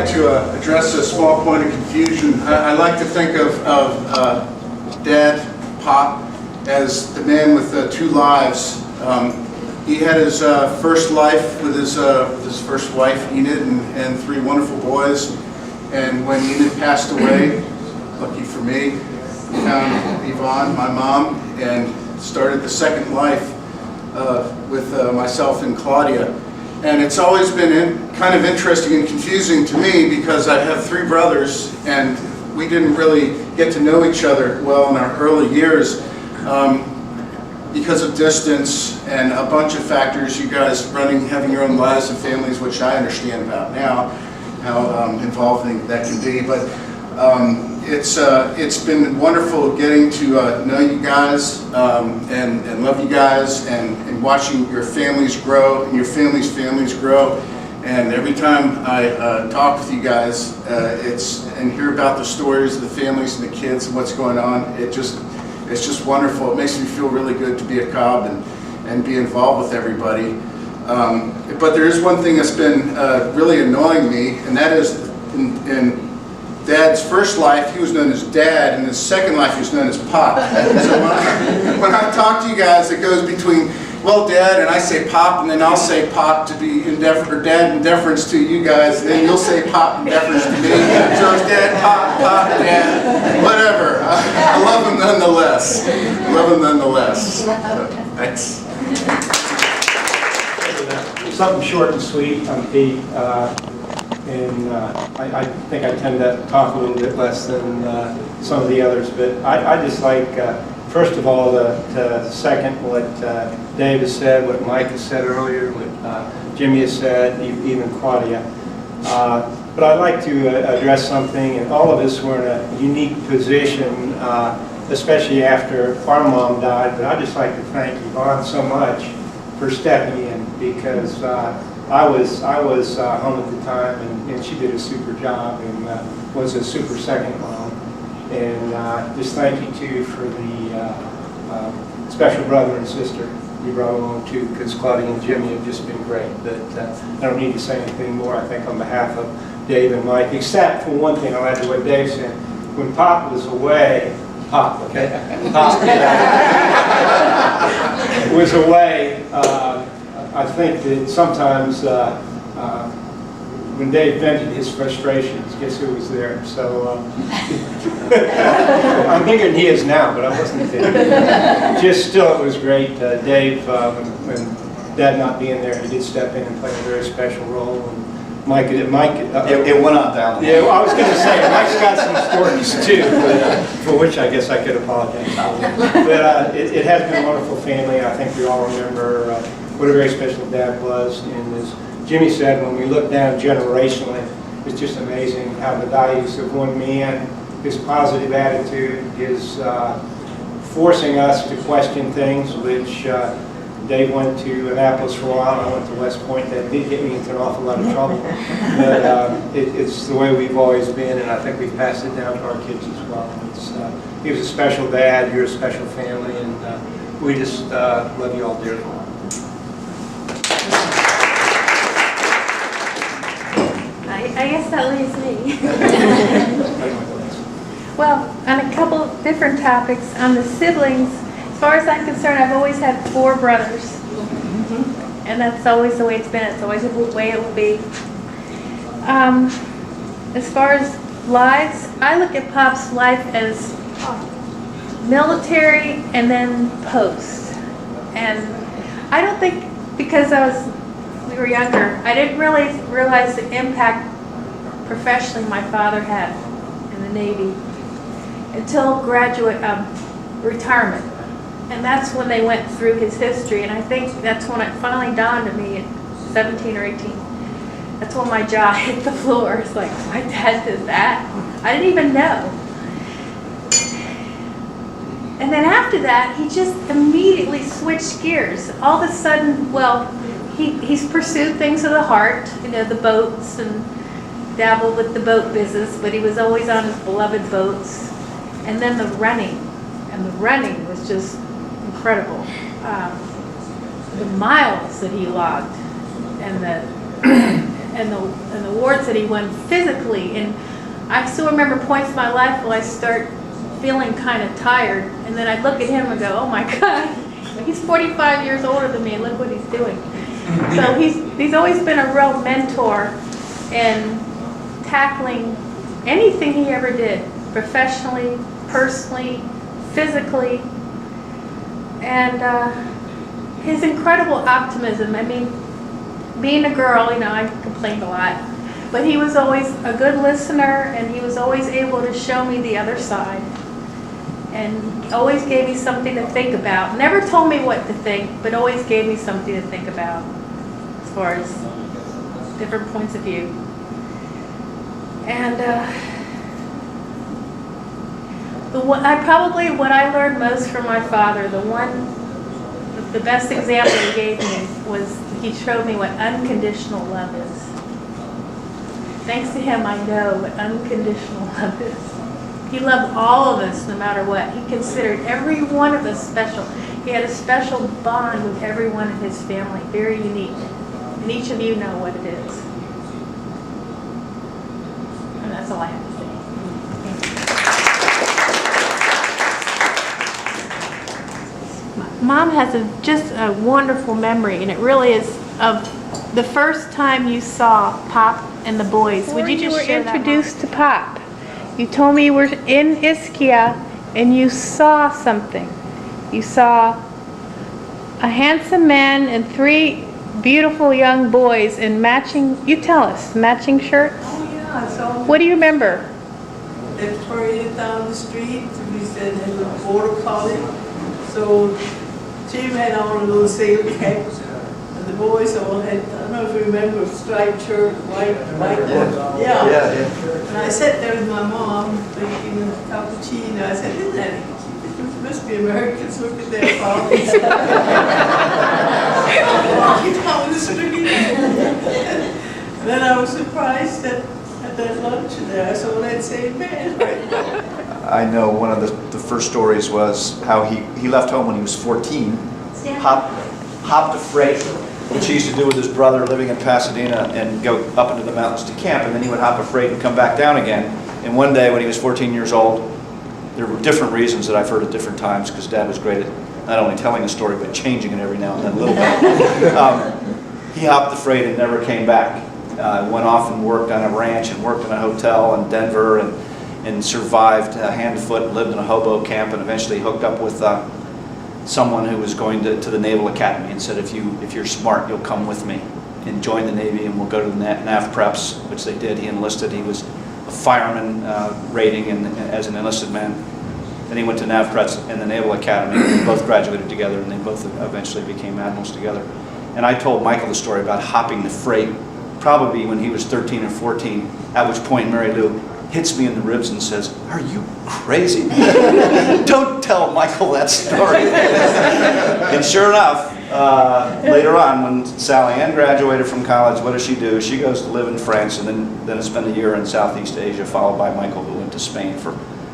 like to address a small point of confusion. I like to think of Dad, Pop, as the man with two lives. He had his first life with his first wife, Enid, and three wonderful boys. And when Enid passed away, lucky for me, he found Yvonne, my mom, and started the second life with myself and Claudia. And it's always been kind of interesting and confusing to me because I have three brothers and we didn't really get to know each other well in our early years because of distance and a bunch of factors. You guys having your own lives and families, which I understand about now, how involving that can be. But it's been wonderful getting to know you guys and love you guys and watching your families grow and your families grow. And every time I talk with you guys and hear about the stories of the families and the kids and what's going on, it's just wonderful. It makes me feel really good to be a Cobb and be involved with everybody. But there is one thing that's been really annoying me, and that is in Dad's first life, he was known as Dad, and his second life, he was known as Pop. So when I talk to you guys, it goes between, well, Dad, and I say Pop, and then I'll say Pop to be or Dad in deference to you guys, and then you'll say Pop in deference to me. So it's Dad, Pop, Pop, Dad, whatever. I love him nonetheless. So, thanks. Something short and sweet on Pete. I think I tend to talk a little bit less than some of the others, but I just like, first of all, to second what Dave has said, what Mike has said earlier, what Jimmy has said, even Claudia. But I'd like to address something, and all of us were in a unique position, especially after our mom died, but I'd just like to thank Yvonne so much for stepping in, because I was home at the time, and she did a super job and was a super second mom. And just thank you too for the special brother and sister you brought along too, because Claudia and Jimmy have just been great. But I don't need to say anything more, I think, on behalf of Dave and Mike, except for one thing. I'll add to what Dave said. When Pop was away, Pop was away, I think that sometimes when Dave vented his frustrations, guess who was there? So I'm bigger than he is now, but I wasn't there. Just still, it was great. Dave, when Dad not being there, he did step in and play a very special role. And Mike, it went on down. Yeah, well, I was going to say, Mike's got some stories too, but, for which I guess I could apologize for. But it has been a wonderful family. I think we all remember what a very special Dad was. And as Jimmy said, when we look down generationally, it's just amazing how the values of one man, his positive attitude, his forcing us to question things, which Dave went to Annapolis for a while, and I went to West Point. That did get me into an awful lot of trouble. But it's the way we've always been, and I think we've passed it down to our kids as well. He was a special dad, you're a special family, and we just love you all dearly. I guess that leaves me. Well, on a couple of different topics, on the siblings, as far as I'm concerned, I've always had 4 brothers. And that's always the way it's been. It's always the way it will be. As far as lives, I look at Pop's life as military and then post. And I don't think, because we were younger, I didn't really realize the impact professionally my father had in the Navy until retirement. And that's when they went through his history, and I think that's when it finally dawned on me at 17 or 18. That's when my jaw hit the floor. It's like, my dad did that? I didn't even know. And then after that, he just immediately switched gears. All of a sudden, well, he's pursued things of the heart, you know, the boats, and dabbled with the boat business, but he was always on his beloved boats. And then the running, and the running was just incredible. The miles that he logged, and and the awards that he won physically. And I still remember points in my life where I start feeling kind of tired, and then I'd look at him and go, oh my God, he's 45 years older than me, and look what he's doing. So he's always been a real mentor in tackling anything he ever did, professionally, personally, physically, and his incredible optimism. I mean, being a girl, you know, I complained a lot, but he was always a good listener, and he was always able to show me the other side, and always gave me something to think about. Never told me what to think, but always gave me something to think about as far as different points of view. And what I learned most from my father, the best example he gave me was he showed me what unconditional love is. Thanks to him, I know what unconditional love is. He loved all of us no matter what. He considered every one of us special. He had a special bond with every one of his family, very unique. And each of you know what it is. And that's all I have to say. Mom has just a wonderful memory, and it really is of the first time you saw Pop and the boys. Would you just share that? You were introduced to Pop. You told me you were in Ischia and you saw something. You saw a handsome man and 3 beautiful young boys in matching, you tell us, matching shirts? Oh yeah, I saw them. What do you remember? They paraded down the street. We said they were border collie. So Jim had on a little sailor cap, and the boys all had, I don't know if you remember, striped shirt, white. Yeah. And I sat there with my mom drinking a cappuccino. I said, isn't that cute? It must be Americans. Look at their fathers. Walking down the street. And then I was surprised that at that lunch there, I saw that same man. I know one of the first stories was how he left home when he was 14, hopped a freight, which he used to do with his brother living in Pasadena, and go up into the mountains to camp, and then he would hop a freight and come back down again. And one day when he was 14 years old, there were different reasons that I've heard at different times, because Dad was great at not only telling a story, but changing it every now and then a little bit. He hopped the freight and never came back. Went off and worked on a ranch and worked in a hotel in Denver, and survived hand to foot, lived in a hobo camp, and eventually hooked up with someone who was going to the Naval Academy and said, if you're smart, you'll come with me and join the Navy, and we'll go to the NAV preps, which they did. He enlisted. He was a fireman rating and as an enlisted man. Then he went to NAV preps and the Naval Academy. They both graduated together, and they both eventually became admirals together. And I told Michael the story about hopping the freight, probably when he was 13 or 14, at which point Mary Lou hits me in the ribs and says, "Are you crazy? Don't tell Michael that story." And sure enough, later on, when Sally Ann graduated from college, what does she do? She goes to live in France, and then spend a year in Southeast Asia, followed by Michael, who went to Spain for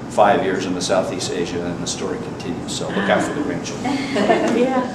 5 years in the Southeast Asia, and the story continues. So look out for the grandchildren. Yeah.